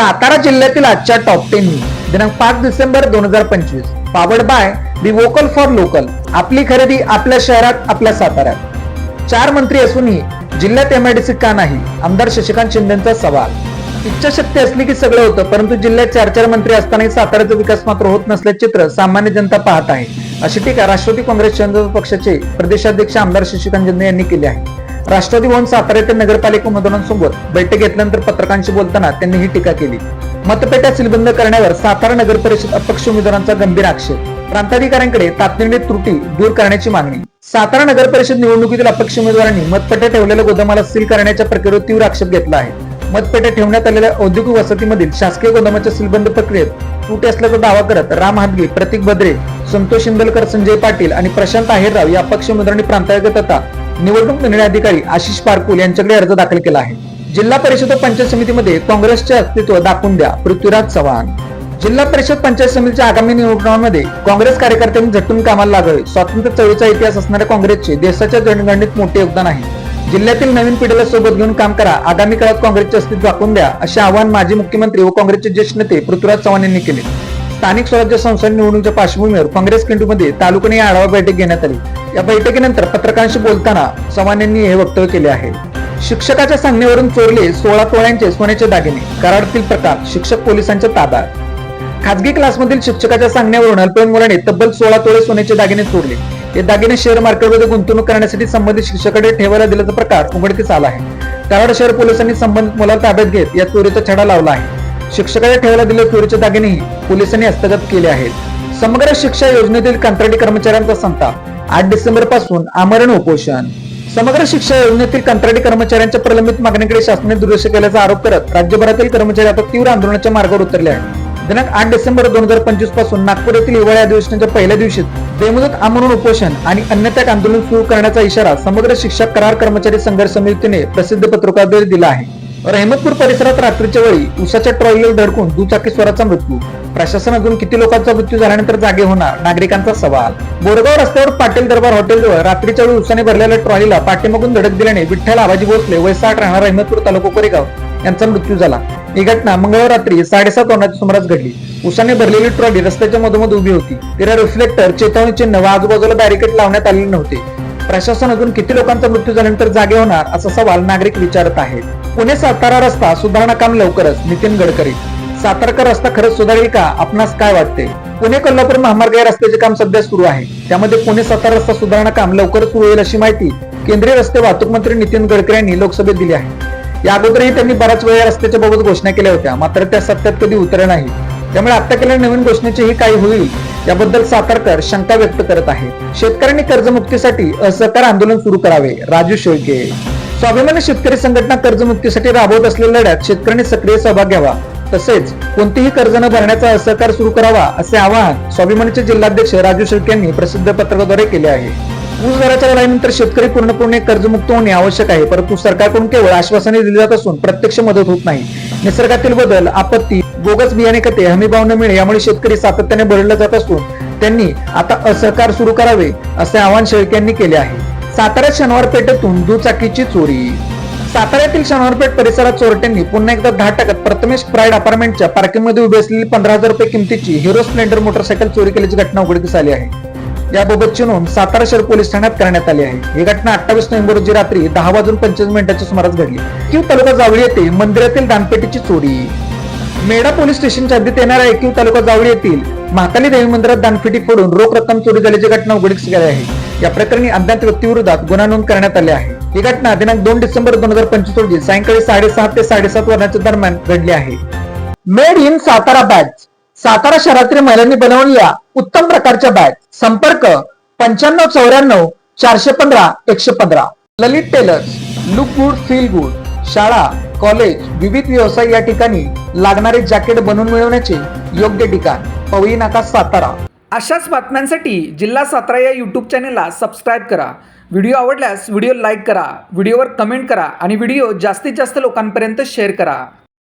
सातारा जिल्ह्यातील आजच्या top 10 news दिनांक 5 December 2025 powered by the vocal for local. आपली खरेदी आपल्या शहरात, आपल्या साताऱ्यात. 4 मंत्री असूनही जिल्ह्यात एमआयडीसी का नाही? आमदार शशिकांत शिंदेचा सवाल. इच्छाशक्ती असली की सगळं होतं, परंतु जिल्ह्यात 4 मंत्री असतानाही साताऱ्याचा विकास मात्र होत नसल्याचे चित्र सामान्य जनता पाहत आहे, अशी टीका राष्ट्रवादी काँग्रेस शहर पक्षाचे प्रदेशाध्यक्ष आमदार शशिकांत शिंदे यांनी केली आहे. राष्ट्रवादी भवन सातारा येथे नगरपालिका उमेदवारांसोबत बैठक घेतल्यानंतर पत्रकारांशी बोलताना त्यांनी ही टीका केली. मतपेट्या सीलबंद करण्यावर सातारा नगर परिषद अपक्ष उमेदवारांचा गंभीर आक्षेप. प्रांताधिकाऱ्यांकडे तातडीने त्रुटी दूर करण्याची मागणी. सातारा नगर परिषद निवडणुकीतील अपक्ष उमेदवारांनी मतपेट्या ठेवलेल्या गोदामाला सील करण्याच्या प्रक्रियेवर तीव्र आक्षेप घेतला आहे. मतपेट्या ठेवण्यात आलेल्या औद्योगिक वसतीमधील शासकीय गोदामाच्या सीलबंद प्रक्रियेत त्रुटी असल्याचा दावा करत राम हादगे, प्रतीक बद्रे, संतोष इंदलकर, संजय पाटील आणि प्रशांत आहेरराव या अपक्ष उमेदवारांनी प्रांताधिकारी तथा निवडणूक निर्णय अधिकारी आशिष पारकुल यांच्याकडे अर्ज दाखल केला आहे. जिल्हा परिषद व पंचायत समितीमध्ये काँग्रेसचे अस्तित्व दाखवून द्या, पृथ्वीराज चव्हाण. जिल्हा परिषद पंचायत समितीच्या आगामी निवडणुकांमध्ये काँग्रेस कार्यकर्त्यांनी झटून कामाला लागावे. स्वातंत्र्य चळवळीचा इतिहास असणाऱ्या काँग्रेसचे देशाच्या जनगणनेत मोठे योगदान आहे. जिल्ह्यातील नवीन पिढीला सोबत घेऊन काम करा. आगामी काळात काँग्रेसचे अस्तित्व दाखवून द्या, असे आवाहन माजी मुख्यमंत्री व काँग्रेसचे ज्येष्ठ नेते पृथ्वीराज चव्हाण यांनी केले. स्थानिक स्वराज्य संस्था निवडणुकीच्या पार्श्वभूमीवर काँग्रेस केंद्रामध्ये तालुकाने आढावा बैठक घेण्यात आली. या बैठकीनंतर पत्रकारांशी बोलताना चव्हाण यांनी हे वक्तव्य केले आहे. शिक्षकाच्या सांगण्यावरून चोरले 16 तोळ्यांचे सोन्याचे दागिने. कराडातील प्रकार, शिक्षक पोलिसांच्या ताब्यात. खासगी क्लासमधील शिक्षकाच्या सांगण्यावरून अल्पवयीन मुलाने तब्बल 16 तोळे सोन्याचे दागिने चोरले. हे दागिने शेअर मार्केटमध्ये गुंतवणूक करण्यासाठी संबंधित शिक्षकाकडे ठेवायला दिल्याचा प्रकार उघडकीस आला आहे. कराड शहर पोलिसांनी संबंधित मुलाला ताब्यात घेत या चोरीचा छडा लावला आहे. शिक्षकाच्या ठेवायला दिलेले चोरीचे दागिनेही पोलिसांनी हस्तगत केले आहेत. समग्र शिक्षा योजनेतील कंत्राटी कर्मचाऱ्यांचा संताप. 8 डिसेंबर पासून आमरण उपोषण. समग्र शिक्षा योजनेतील कंत्राटी कर्मचाऱ्यांच्या प्रलंबित मागणीकडे शासनाने दुर्लक्ष केल्याचा आरोप करत राज्यभरातील कर्मचारी आता तीव्र आंदोलनाच्या मार्गावर उतरले आहेत. दिनांक 8 डिसेंबर 2025 पासून नागपूर येथील हिवाळी अधिवेशनाच्या पहिल्या दिवशी बेमुदत आमरण उपोषण आणि अन्नत्याग आंदोलन सुरू करण्याचा इशारा समग्र शिक्षा करार कर्मचारी संघर्ष समितीने प्रसिद्ध पत्रकाद्वारे दिला आहे. रहमतपूर परिसरात रात्रीच्या वेळी उसाच्या ट्रॉलीला धडकून दुचाकी स्वाराचा मृत्यू. प्रशासन अजून किती लोकांचा मृत्यू झाल्यानंतर जागे होणार? नागरिकांचा सवाल. बोरगाव रस्त्यावर पाटील दरबार हॉटेलजवळ रात्रीच्या वेळी उसाने भरलेल्या ट्रॉलीला पाठीमागून धडक दिल्याने विठ्ठल आबाजी भोसले वय 60 राहणार रहमतपूर तालुका कोरेगाव यांचा मृत्यू झाला. ही घटना मंगळवार रात्री 7:30 वाजण्याच्या सुमारास घडली. उसाने भरलेली ट्रॉली रस्त्याच्या मधोमध उभी होती. तिला रिफ्लेक्टर, चेतावणी चिन्ह व आजूबाजूला बॅरिकेड लावण्यात आलेले नव्हते. प्रशासन अजून किती लोकांचा मृत्यू झाल्यानंतर जागे होणार असा सवाल नागरिक विचारत आहेत. पुणे सातारा रस्ता सुधारणा काम लवकरच, नितीन गडकरी. सातारकर रस्ता खरंच सुधारेल का? आपणास काय वाटते? पुणे कोल्हापूर महामार्ग या रस्त्याचे काम सध्या सुरू आहे. त्यामध्ये पुणे सातारा रस्ता सुधारणा काम लवकरच सुरू होईल अशी माहिती केंद्रीय रस्ते वाहतूक मंत्री नितीन गडकरी यांनी लोकसभेत दिली आहे. या अगोदरही त्यांनी बराच वेळ या रस्त्याच्या बाबत घोषणा केल्या होत्या, मात्र त्या सत्यात कधी उतरल्या नाही. त्यामुळे आता केलेल्या नवीन घोषणेचेही काय होईल याबद्दल सातारकर शंका व्यक्त करत आहे. शेतकऱ्यांनी कर्जमुक्तीसाठी असहकार आंदोलन सुरू करावे. राजू शेळके. स्वाभिमानी शेतकरी संघटना कर्जमुक्तीसाठी राबवत असलेल्या लढ्यात शेतकऱ्यांनी सक्रिय सहभाग घ्यावा, तसेच कोणतेही कर्ज न भरण्याचा असहकार सुरू करावा, असे आवाहन स्वाभिमानीचे जिल्हाध्यक्ष राजू शेळके यांनी प्रसिद्ध पत्रकाद्वारे केले आहे. ऊस दराच्या लढाईनंतर शेतकरी पूर्णपणे कर्जमुक्त होणे आवश्यक आहे, परंतु सरकारकडून केवळ आश्वासने दिली जात असून प्रत्यक्ष मदत होत नाही. निसर्गातील बदल, आपत्ती, बोगस बियाणे खते, हमीभाव न मिळणे यामुळे शेतकरी सातत्याने बळले जात असून त्यांनी आता असहकार सुरू करावे, असे आवाहन शेळके यांनी केले आहे. साताऱ्यात शनिवार पेठेतून दुचाकीची चोरी. साताऱ्यातील शनिवारपेठ परिसरात चोरट्यांनी पुन्हा एकदा धाड टाकत प्रथमेश प्राईड अपार्टमेंटच्या पार्किंगमध्ये उभी असलेली 15,000 रुपये किमतीची हिरो स्प्लेंडर मोटरसायकल चोरी केल्याची घटना उघडकीस आली आहे. याबाबतची नोंद सातारा शहर पोलीस ठाण्यात करण्यात आली आहे. ही घटना 28 नोव्हेंबर रोजी रात्री 10:25 सुमारास घडली. एकवीर तालुका जावळी येथे मंदिरातील दानपेटीची चोरी. मेढा पोलीस स्टेशनच्या हद्दीत येणाऱ्या एकवीर तालुका जावळी येथील महाकाली देवी मंदिरात दानपेटी फोडून रोख रक्कम चोरी झाल्याची घटना उघडकीस आली आहे. या प्रकरणी अज्ञात व्यक्तीविरोधात गुन्हा नोंद करण्यात आले आहे. ही घटना दिनांक 2 डिसेंबर 2025 रोजी सायंकाळी 6:30 ते 7:30 वाजण्याच्या दरम्यान घडली आहे. Made in Satara bag. Satara शहरातील महिलांनी बनवलेल्या उत्तम प्रकारच्या बॅग. संपर्क 9594 415 115. Lalit Tailors. Look good, feel good. शाळा, कॉलेज, विविध व्यवसाय या ठिकाणी लागणारे जॅकेट बनवून मिळवण्याचे योग्य ठिकाण. पवई नाका, सातारा. अशाच बातम्यांसाठी जिल्हा सातारा या YouTube चॅनेलला सबस्क्राईब करा. व्हिडिओ आवडल्यास व्हिडिओ लाईक करा, व्हिडिओवर कमेंट करा आणि व्हिडिओ जास्तीत जास्त लोकांपर्यंत शेअर करा.